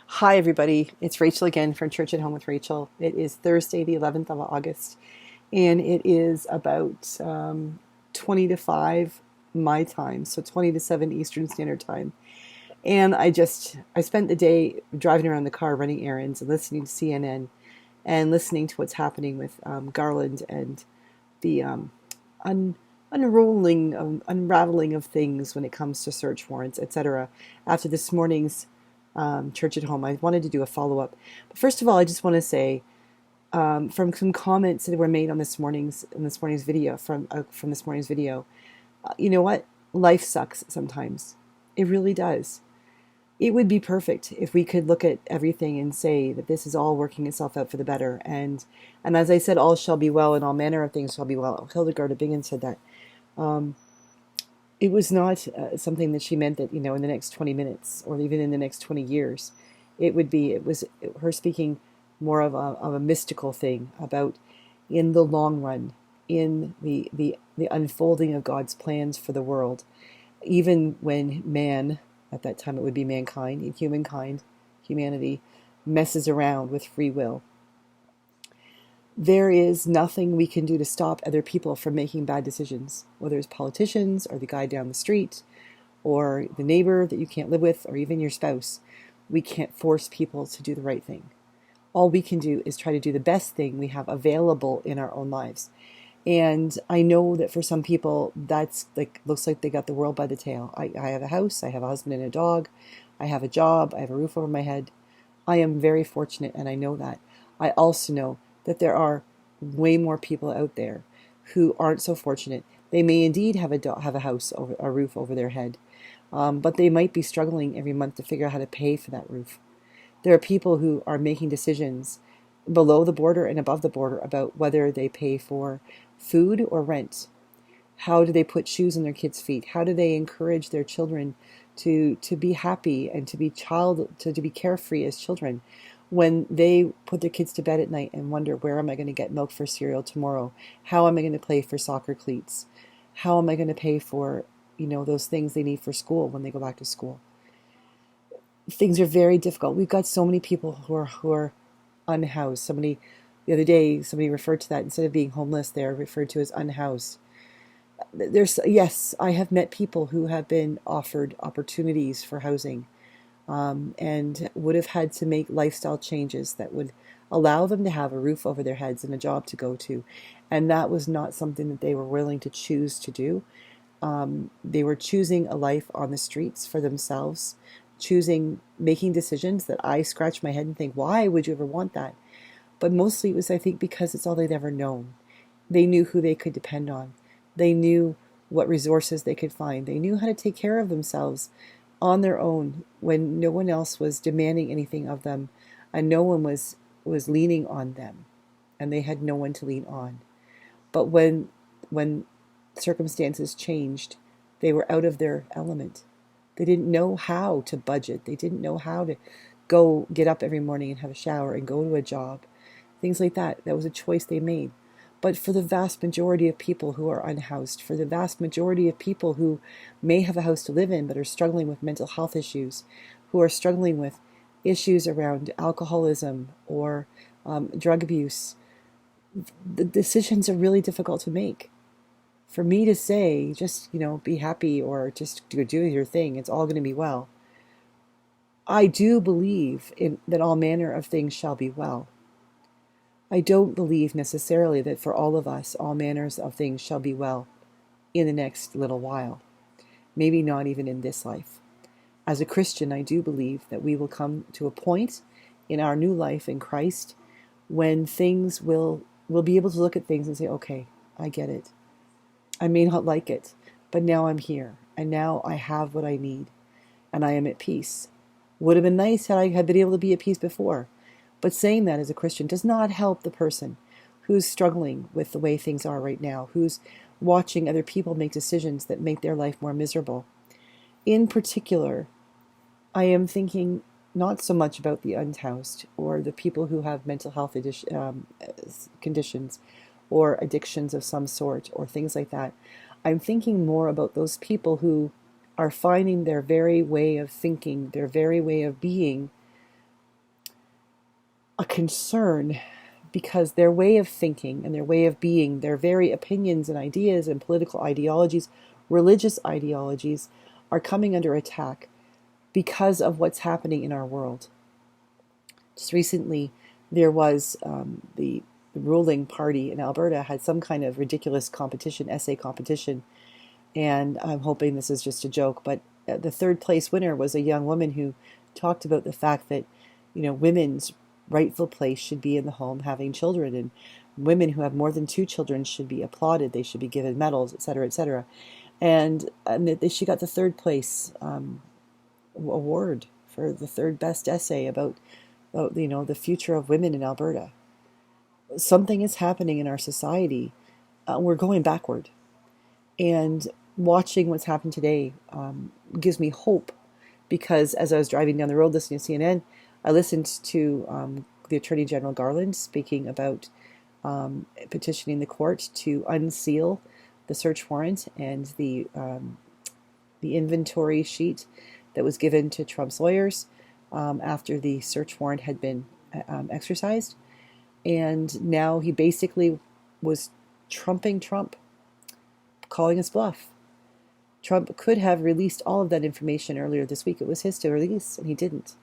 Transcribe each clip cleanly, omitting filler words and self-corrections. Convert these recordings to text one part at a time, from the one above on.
Hi, everybody. It's Rachel again from Church at Home with Rachel. It is Thursday, the 11th of August, and it is about 20 to 5 my time, so 20 to 7 Eastern Standard Time. And I spent the day driving around the car running errands and listening to CNN and listening to what's happening with Garland and the un, unraveling of things when it comes to search warrants, etc. After this morning's Church at Home, I wanted to do a follow up. But first of all, I just want to say, from some comments that were made on this morning's video from this morning's video, you know what? Life sucks sometimes. It really does. It would be perfect if we could look at everything and say that this is all working itself out for the better. And as I said, all shall be well, and all manner of things shall be well. Hildegard of Bingen said that. Um, it was not something that she meant that, in the next 20 minutes or even in the next 20 years. It was her speaking more of a mystical thing about in the long run, in the unfolding of God's plans for the world, even when man, at that time it would be mankind, humanity, messes around with free will. There is nothing we can do to stop other people from making bad decisions, whether it's politicians or the guy down the street or the neighbor that you can't live with or even your spouse. We can't force people to do the right thing. All we can do is try to do the best thing we have available in our own lives. And I know that for some people, that's looks like they got the world by the tail. I have a house, I have a husband and a dog, I have a job, I have a roof over my head. I am very fortunate, and I know that. I also know that there are way more people out there who aren't so fortunate. They may indeed have a house, over a roof over their head, but they might be struggling every month to figure out how to pay for that roof. There are people who are making decisions below the border and above the border about whether they pay for food or rent. How do they put shoes on their kids' feet? How do they encourage their children to be happy and to be carefree as children when they put their kids to bed at night and wonder, where am I going to get milk for cereal tomorrow? How am I going to pay for soccer cleats? How am I going to pay for, those things they need for school when they go back to school? Things are very difficult. We've got so many people who are unhoused. The other day, somebody referred to that, instead of being homeless, they're referred to as unhoused. Yes, I have met people who have been offered opportunities for housing, and would have had to make lifestyle changes that would allow them to have a roof over their heads and a job to go to. And that was not something that they were willing to choose to do. They were choosing a life on the streets for themselves, making decisions that I scratch my head and think, why would you ever want that? But mostly it was, I think, because it's all they'd ever known. They knew who they could depend on. They knew what resources they could find. They knew how to take care of themselves on their own when no one else was demanding anything of them, and no one was leaning on them, and they had no one to lean on. But when circumstances changed, they were out of their element. They didn't know how to budget. They didn't know how to get up every morning and have a shower and go to a job. Things like that. That was a choice they made. But for the vast majority of people who are unhoused, for the vast majority of people who may have a house to live in but are struggling with mental health issues, who are struggling with issues around alcoholism or drug abuse, the decisions are really difficult to make. For me to say, just, be happy or just do your thing, it's all going to be well. I do believe that all manner of things shall be well. I don't believe necessarily that for all of us, all manners of things shall be well in the next little while. Maybe not even in this life. As a Christian, I do believe that we will come to a point in our new life in Christ when things we'll be able to look at things and say, okay, I get it. I may not like it, but now I'm here, and now I have what I need, and I am at peace. Would have been nice had I had been able to be at peace before. But saying that as a Christian does not help the person who's struggling with the way things are right now, who's watching other people make decisions that make their life more miserable. In particular, I am thinking not so much about the unhoused or the people who have mental health conditions or addictions of some sort or things like that. I'm thinking more about those people who are finding their very way of thinking, their very way of being a concern because their way of thinking and their way of being, their very opinions and ideas and political ideologies, religious ideologies, are coming under attack because of what's happening in our world. Just recently, there was the ruling party in Alberta had some kind of ridiculous competition, essay competition, and I'm hoping this is just a joke, but the third place winner was a young woman who talked about the fact that, women's rightful place should be in the home having children, and women who have more than 2 children should be applauded, they should be given medals, etc., etc. And she got the third place award for the third best essay about the future of women in Alberta. Something is happening in our society. We're going backward. And watching what's happened today gives me hope, because as I was driving down the road listening to CNN, I listened to the Attorney General Garland speaking about petitioning the court to unseal the search warrant and the inventory sheet that was given to Trump's lawyers after the search warrant had been exercised. And now he basically was trumping Trump, calling his bluff. Trump could have released all of that information earlier this week. It was his to release, and he didn't.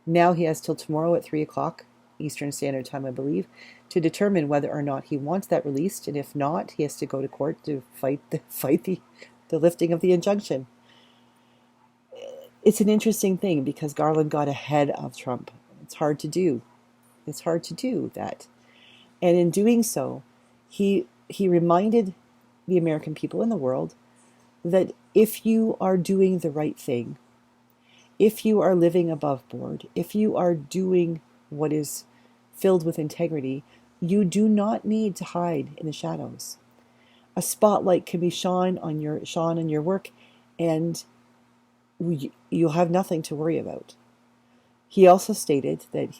Now he has till tomorrow at 3 o'clock Eastern Standard Time, I believe, to determine whether or not he wants that released, and if not, he has to go to court to fight the lifting of the injunction. It's an interesting thing because Garland got ahead of Trump. It's hard to do. It's hard to do that. And in doing so, he reminded the American people in the world that if you are doing the right thing, if you are living above board, if you are doing what is filled with integrity, you do not need to hide in the shadows. A spotlight can be shone on your work, and you'll have nothing to worry about. He also stated that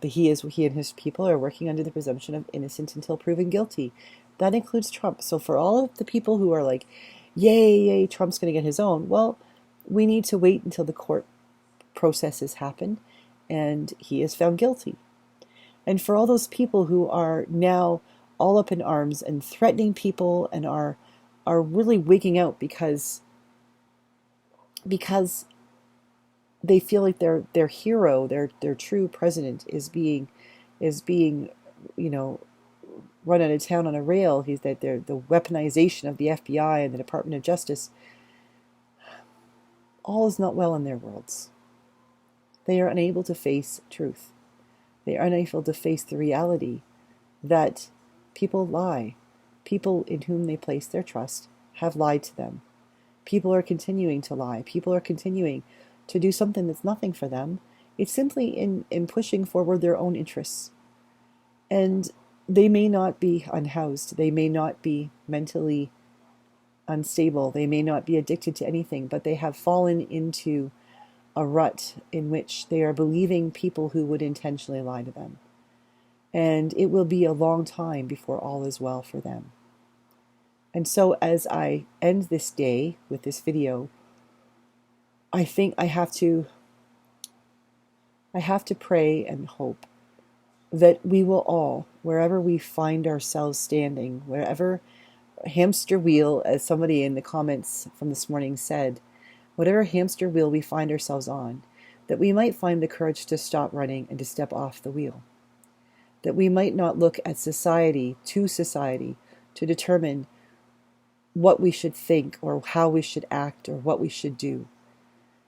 he and his people are working under the presumption of innocence until proven guilty. That includes Trump. So for all of the people who are like, yay, Trump's going to get his own, well, we need to wait until the court processes happen and he is found guilty. And for all those people who are now all up in arms and threatening people and are really wigging out because they feel like their hero, their true president is being run out of town on a rail. He's that the weaponization of the FBI and the Department of Justice. All is not well in their worlds. They are unable to face truth. They are unable to face the reality that people lie. People in whom they place their trust have lied to them. People are continuing to lie. People are continuing to do something that's nothing for them. It's simply in pushing forward their own interests. And they may not be unhoused. They may not be mentally unstable. They may not be addicted to anything, but they have fallen into a rut in which they are believing people who would intentionally lie to them. And it will be a long time before all is well for them. And so as I end this day with this video, I think I have to pray and hope that we will all, wherever we find ourselves standing, wherever hamster wheel, as somebody in the comments from this morning said, whatever hamster wheel we find ourselves on, that we might find the courage to stop running and to step off the wheel. That we might not look at society to determine what we should think or how we should act or what we should do.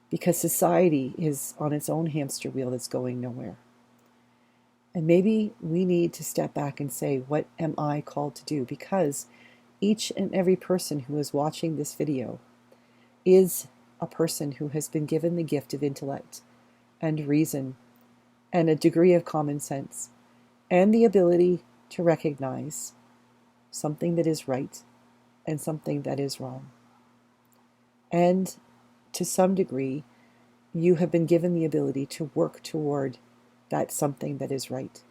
Because society is on its own hamster wheel that's going nowhere. And maybe we need to step back and say, what am I called to do? Because each and every person who is watching this video is a person who has been given the gift of intellect and reason and a degree of common sense and the ability to recognize something that is right and something that is wrong. And to some degree, you have been given the ability to work toward that something that is right.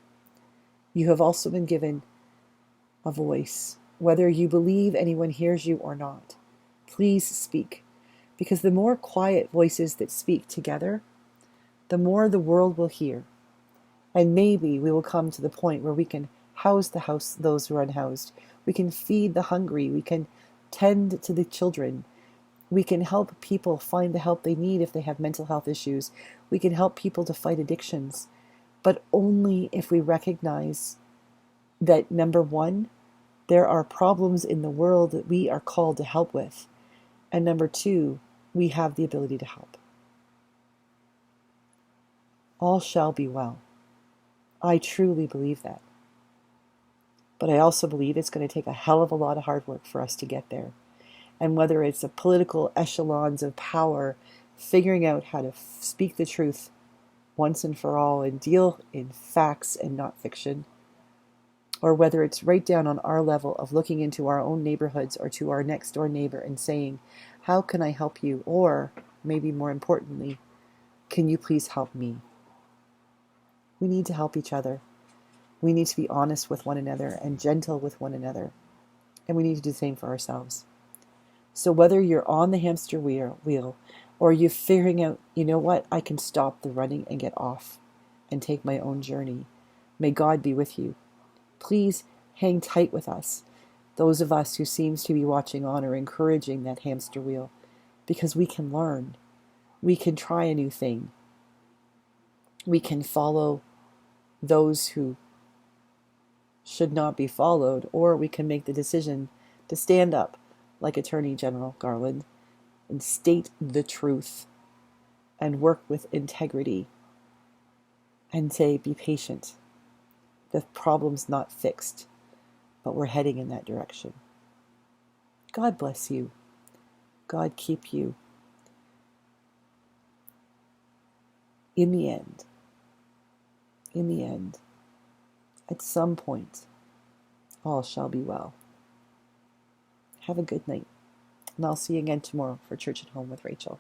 You have also been given a voice, whether you believe anyone hears you or not. Please speak, because the more quiet voices that speak together, the more the world will hear. And maybe we will come to the point where we can house those who are unhoused. We can feed the hungry. We can tend to the children. We can help people find the help they need if they have mental health issues. We can help people to fight addictions, but only if we recognize that, number one, there are problems in the world that we are called to help with. And number two, we have the ability to help. All shall be well. I truly believe that. But I also believe it's going to take a hell of a lot of hard work for us to get there. And whether it's the political echelons of power, figuring out how to speak the truth once and for all and deal in facts and not fiction, or whether it's right down on our level of looking into our own neighborhoods or to our next door neighbor and saying, how can I help you? Or maybe more importantly, can you please help me? We need to help each other. We need to be honest with one another and gentle with one another. And we need to do the same for ourselves. So whether you're on the hamster wheel or you're figuring out, you know what, I can stop the running and get off and take my own journey, may God be with you. Please hang tight with us, those of us who seems to be watching on or encouraging that hamster wheel, because we can learn. We can try a new thing. We can follow those who should not be followed, or we can make the decision to stand up like Attorney General Garland and state the truth and work with integrity and say, be patient. The problem's not fixed, but we're heading in that direction. God bless you. God keep you. In the end, at some point, all shall be well. Have a good night, and I'll see you again tomorrow for Church at Home with Rachel.